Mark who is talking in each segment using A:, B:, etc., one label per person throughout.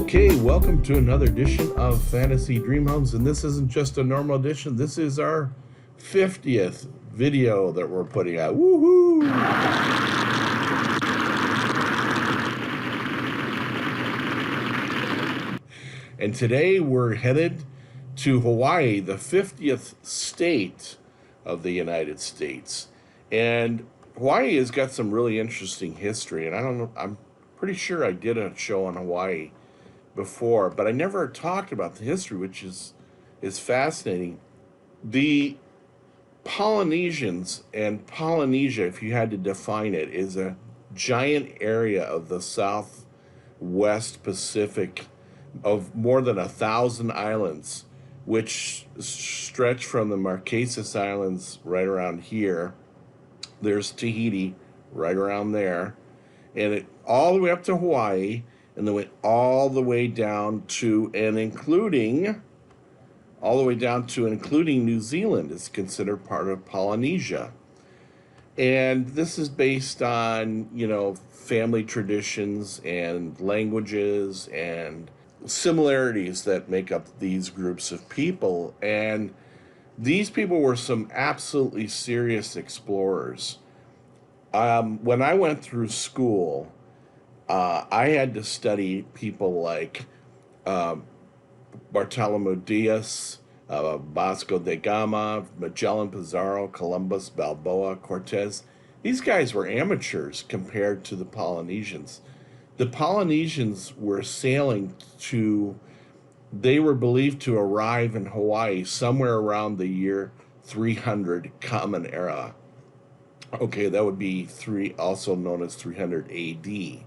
A: Okay, welcome to another edition of Fantasy Dream Homes, and this isn't just a normal edition. This is our 50th video that we're putting out. Woohoo! And today we're headed to Hawaii, the 50th state of the United States. And Hawaii has got some really interesting history, and I don't know, I'm pretty sure I did a show on Hawaii before, but I never talked about the history, which is fascinating. The Polynesians and Polynesia, if you had to define it, is a giant area of the Southwest Pacific of more than 1,000 islands, which stretch from the Marquesas Islands right around here. There's Tahiti right around there, and it all the way up to Hawaii, and then went all the way down to and including New Zealand is considered part of Polynesia. And this is based on, family traditions and languages and similarities that make up these groups of people. And these people were some absolutely serious explorers. When I went through school, I had to study people like Bartolomé Diaz, Vasco da Gama, Magellan, Pizarro, Columbus, Balboa, Cortez. These guys were amateurs compared to the Polynesians. The Polynesians were they were believed to arrive in Hawaii somewhere around the year 300 Common Era. Okay, that would be also known as 300 AD.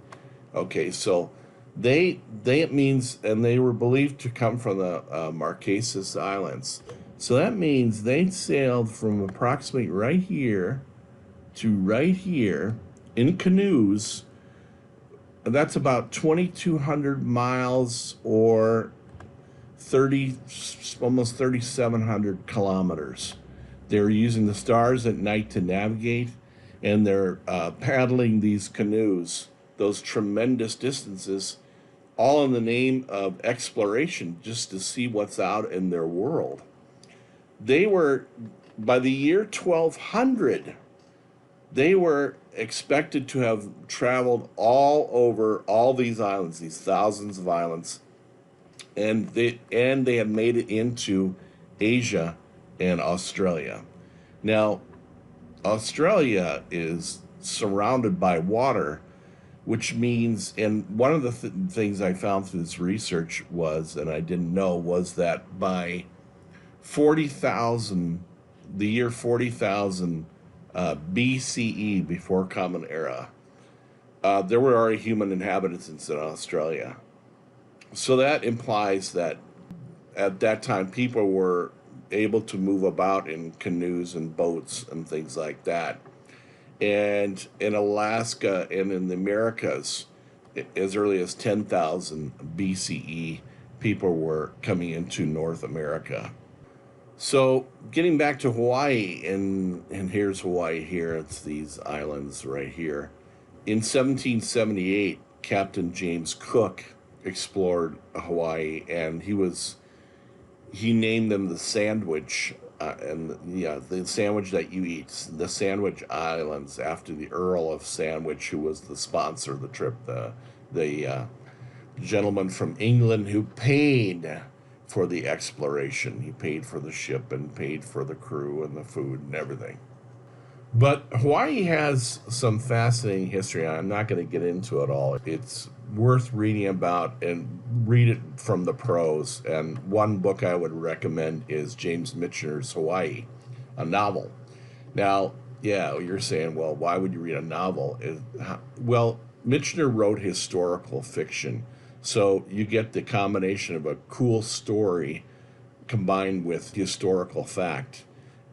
A: Okay, so they were believed to come from the Marquesas Islands. So that means they sailed from approximately right here to right here in canoes. And that's about 2,200 miles or almost 3,700 kilometers. They're using the stars at night to navigate, and they're paddling these canoes those tremendous distances, all in the name of exploration, just to see what's out in their world. They were, by the year 1200, they were expected to have traveled all over all these islands, these thousands of islands, and they had made it into Asia and Australia. Now, Australia is surrounded by water, which means, and one of the things I found through this research was, and I didn't know, was that by the year 40,000 BCE, before Common Era, there were already human inhabitants in Australia. So that implies that at that time people were able to move about in canoes and boats and things like that. And in Alaska and in the Americas, as early as 10,000 BCE, people were coming into North America. So getting back to Hawaii, and here's Hawaii here, it's these islands right here. In 1778, Captain James Cook explored Hawaii, and he named them the Sandwich, the sandwich that you eat, the Sandwich Islands, after the Earl of Sandwich, who was the sponsor of the trip, the gentleman from England who paid for the exploration. He paid for the ship and paid for the crew and the food and everything. But Hawaii has some fascinating history. I'm not going to get into it all. It's worth reading about, and read it from the pros. And one book I would recommend is James Michener's Hawaii, a novel. Now, yeah, you're saying, well, why would you read a novel? Well, Michener wrote historical fiction, so you get the combination of a cool story combined with historical fact.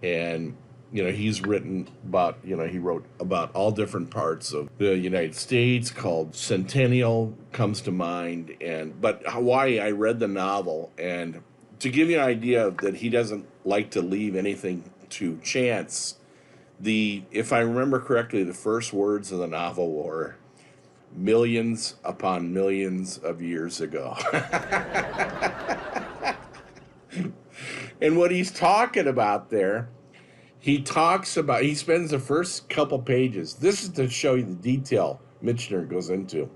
A: And he's written about, he wrote about all different parts of the United States, called Centennial comes to mind. But Hawaii, I read the novel, and to give you an idea that he doesn't like to leave anything to chance, if I remember correctly, the first words of the novel millions upon millions of years ago. And what he's talking about there, he spends the first couple pages. This is to show you the detail Michener goes into.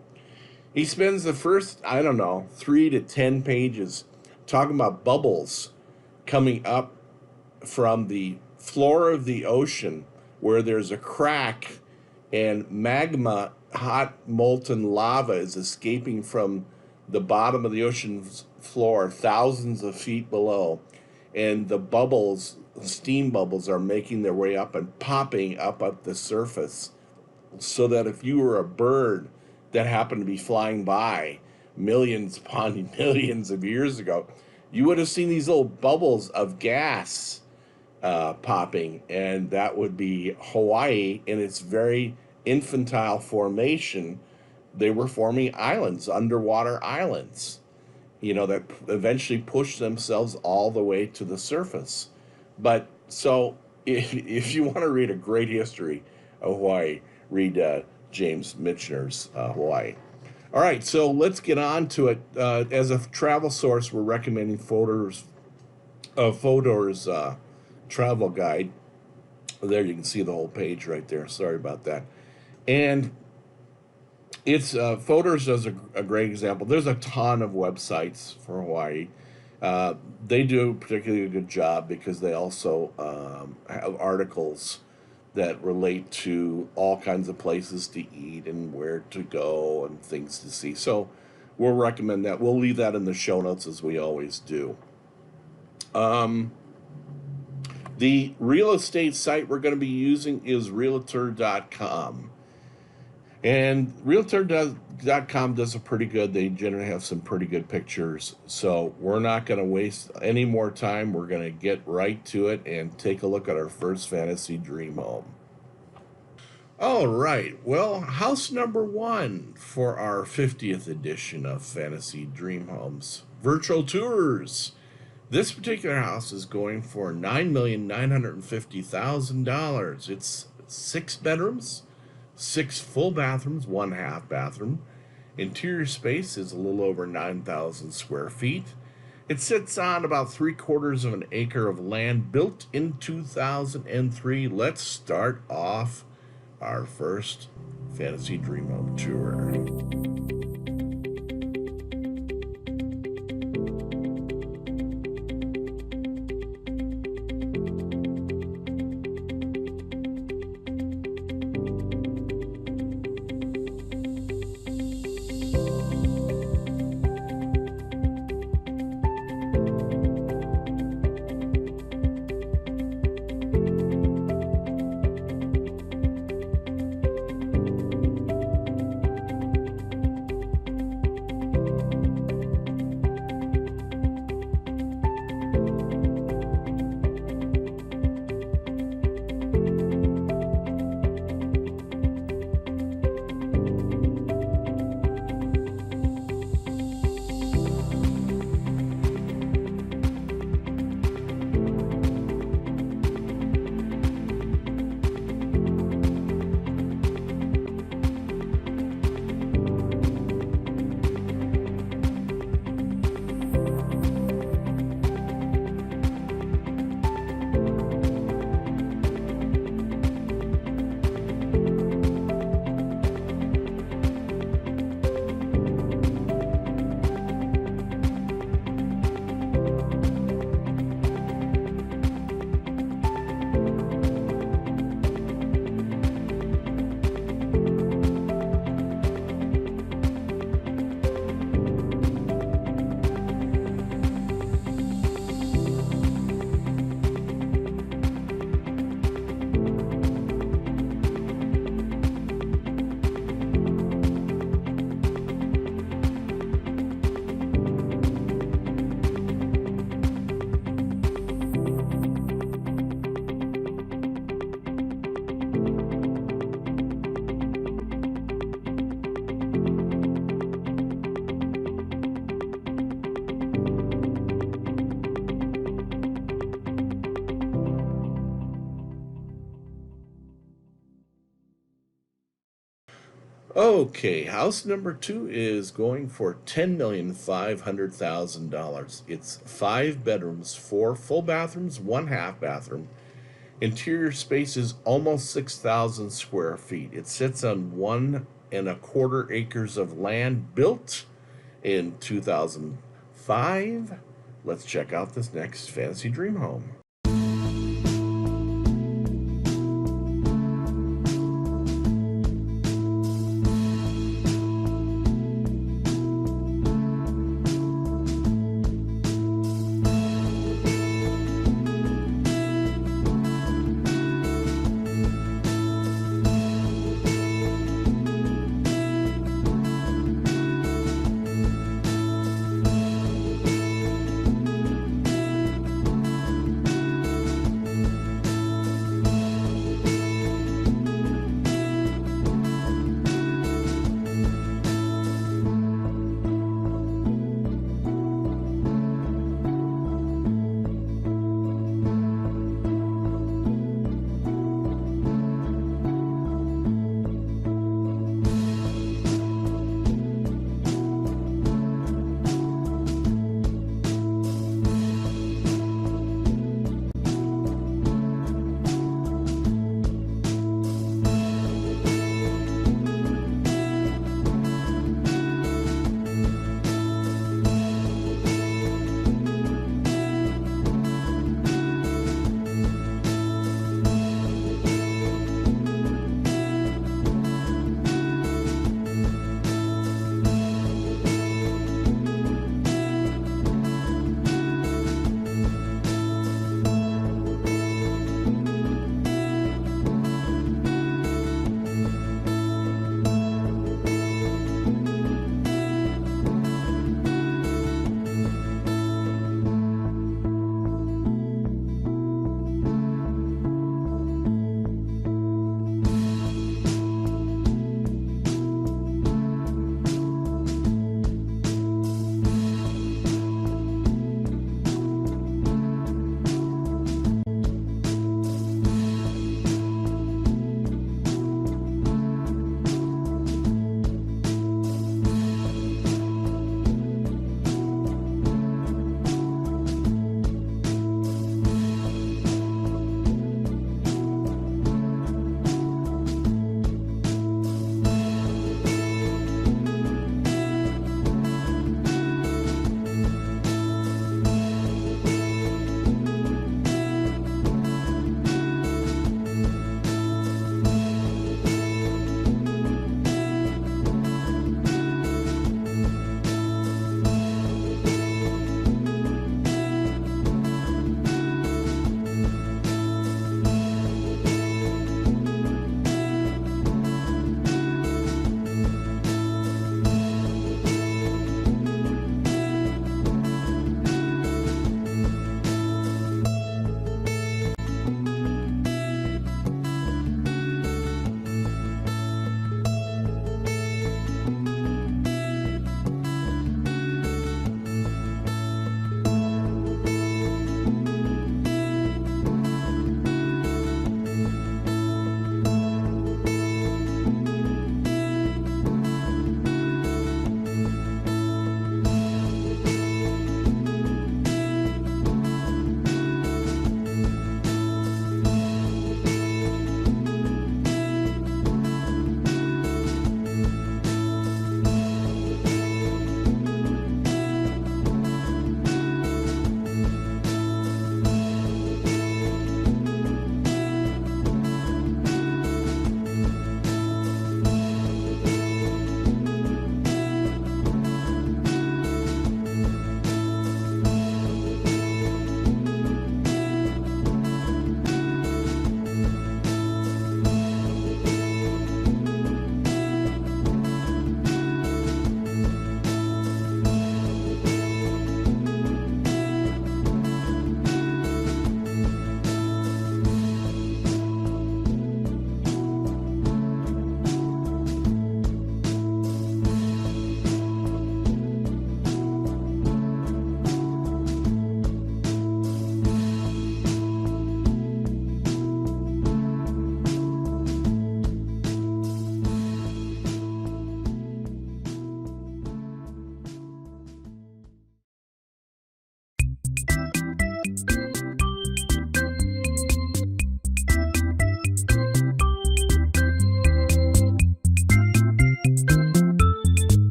A: He spends the first, 3 to 10 pages talking about bubbles coming up from the floor of the ocean where there's a crack and magma, hot molten lava, is escaping from the bottom of the ocean's floor thousands of feet below. And the bubbles, steam bubbles, are making their way up and popping up the surface. So that if you were a bird that happened to be flying by millions upon millions of years ago, you would have seen these little bubbles of gas popping, and that would be Hawaii in its very infantile formation. They were forming islands, underwater islands, that eventually pushed themselves all the way to the surface. But so if you want to read a great history of Hawaii, read James Michener's Hawaii. All right, so let's get on to it. As a travel source, we're recommending Fodor's travel guide. There you can see the whole page right there. Sorry about that. And it's Fodor's does a great example. There's a ton of websites for Hawaii. They do particularly a good job because they also have articles that relate to all kinds of places to eat and where to go and things to see. So we'll recommend that. We'll leave that in the show notes as we always do. The real estate site we're going to be using is Realtor.com. And Realtor.com does a pretty good, they generally have some pretty good pictures. So we're not going to waste any more time. We're going to get right to it and take a look at our first fantasy dream home. All right, well, house number 1 for our 50th edition of Fantasy Dream Homes Virtual Tours. This particular house is going for $9,950,000. It's 6 bedrooms, 6 full bathrooms, 1 half bathroom. Interior space is a little over 9,000 square feet. It sits on about 3/4 of an acre of land, built in 2003. Let's start off our first Fantasy Dream Home tour. Okay, house number 2 is going for $10,500,000. It's 5 bedrooms, 4 full bathrooms, 1 half bathroom. Interior space is almost 6,000 square feet. It sits on 1.25 acres of land, built in 2005. Let's check out this next fantasy dream home.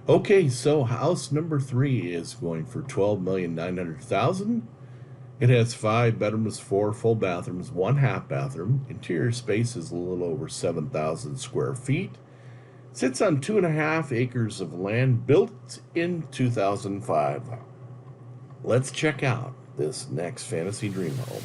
A: Okay, so house number 3 is going for $12,900,000. It has 5 bedrooms, 4 full bathrooms, 1 half bathroom. Interior space is a little over 7,000 square feet. Sits on 2.5 acres of land, built in 2005. Let's check out this next fantasy dream home.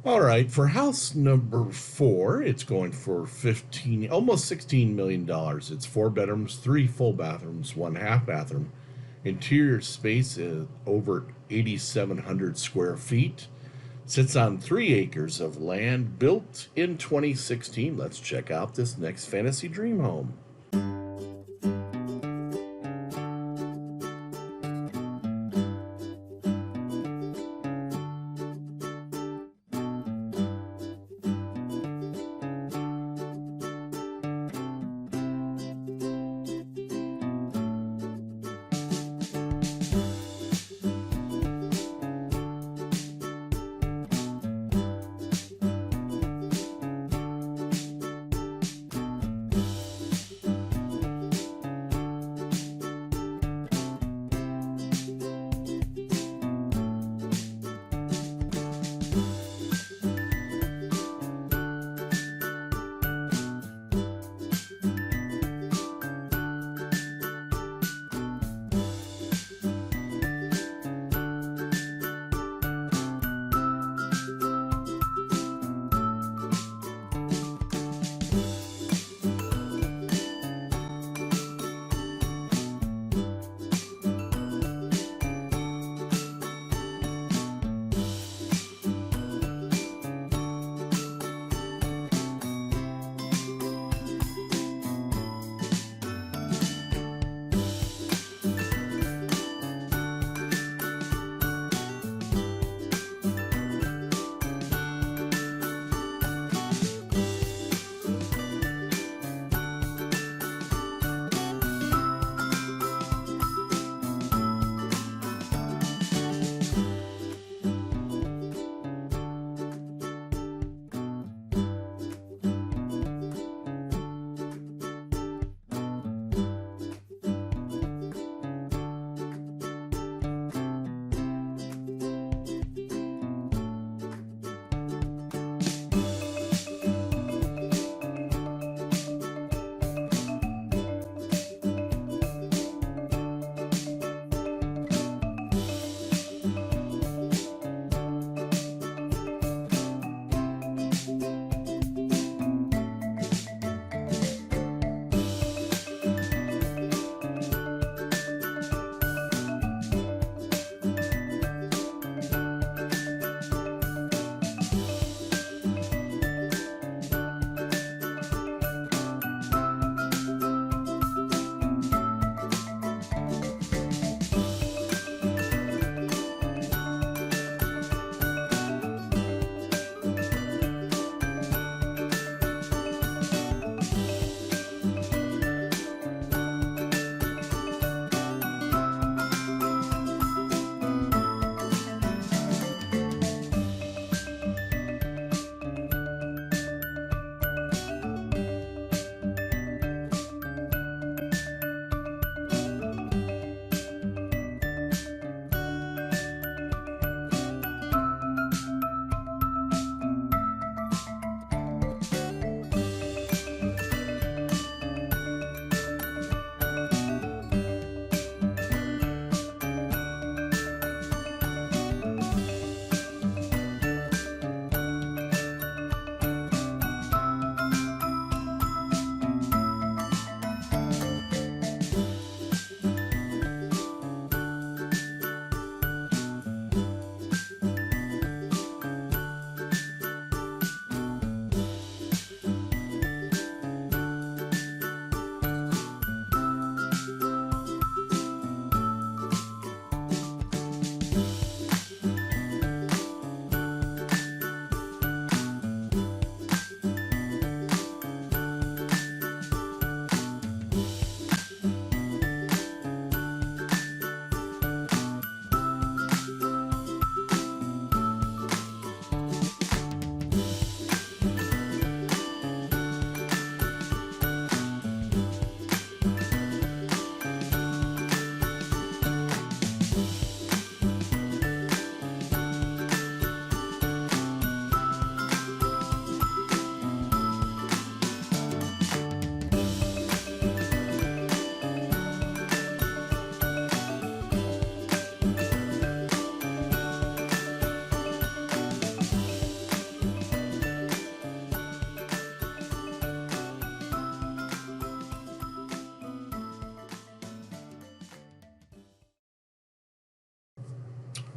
A: All right, for house number 4, it's going for almost $16 million. It's 4 bedrooms, 3 full bathrooms, 1 half bathroom. Interior space is over 8,700 square feet. Sits on 3 acres of land, built in 2016. Let's check out this next fantasy dream home.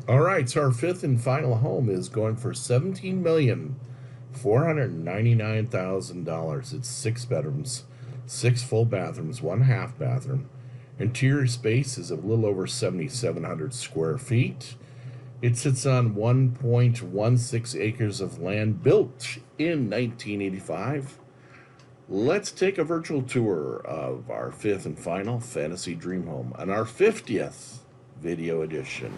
A: All right, so our fifth and final home is going for $17,499,000. It's 6 bedrooms, 6 full bathrooms, 1 half bathroom. Interior space is a little over 7,700 square feet. It sits on 1.16 acres of land built in 1985. Let's take a virtual tour of our fifth and final fantasy dream home on our 50th video edition.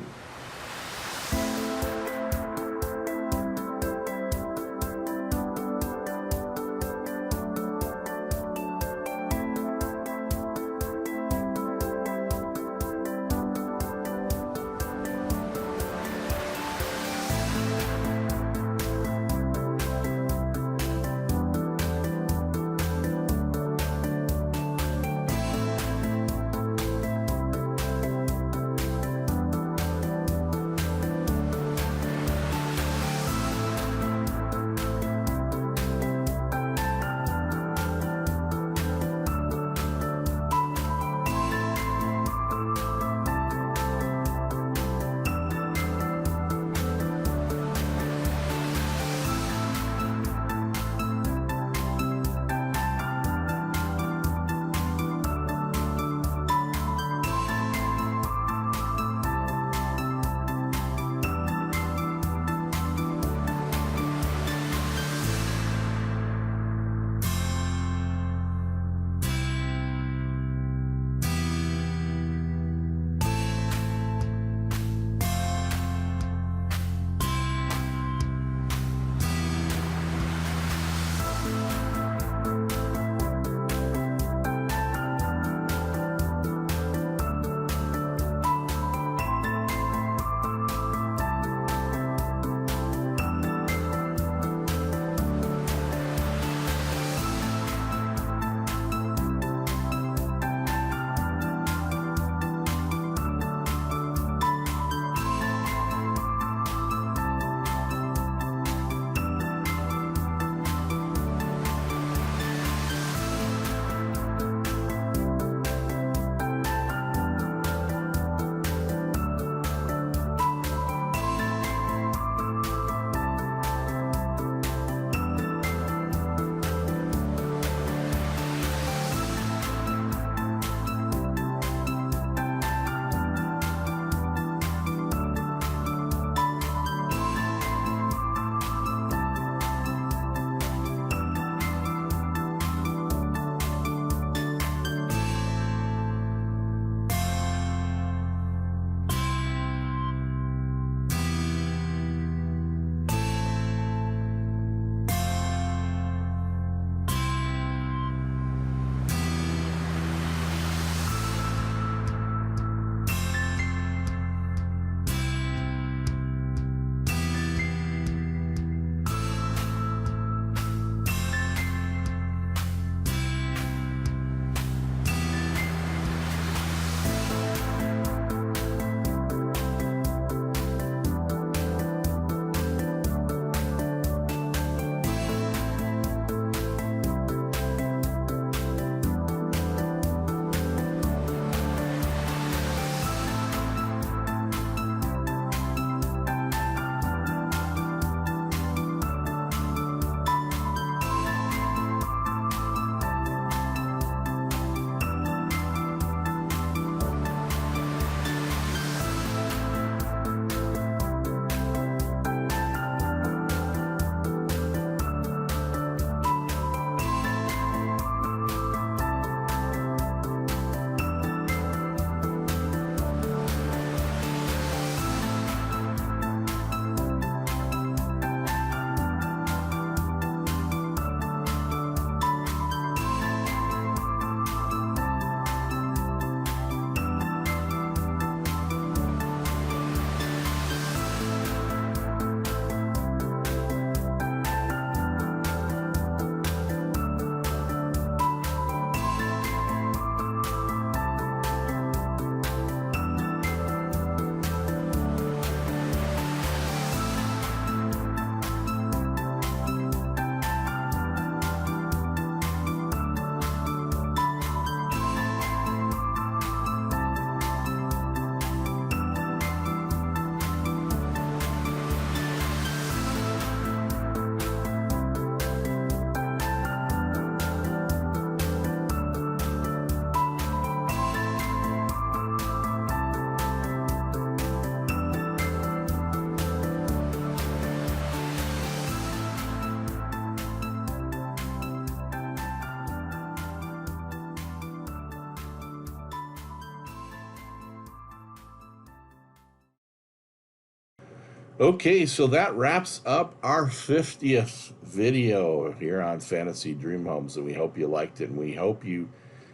A: Okay, so that wraps up our 50th video here on Fantasy Dream Homes, and we hope you liked it, and we hope you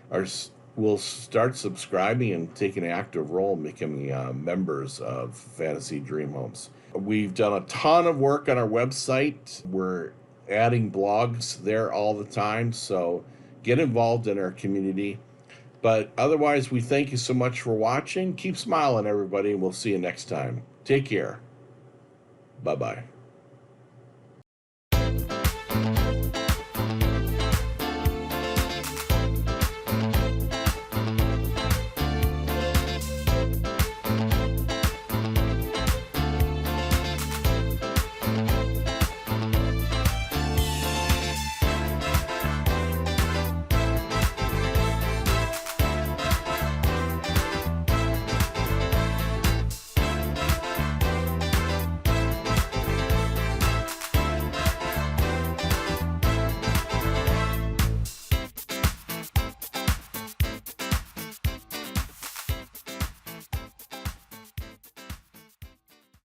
A: are will start subscribing and taking an active role in becoming members of Fantasy Dream Homes. We've done a ton of work on our website. We're adding blogs there all the time, so get involved in our community. But otherwise, we thank you so much for watching. Keep smiling, everybody, and we'll see you next time. Take care. Bye-bye.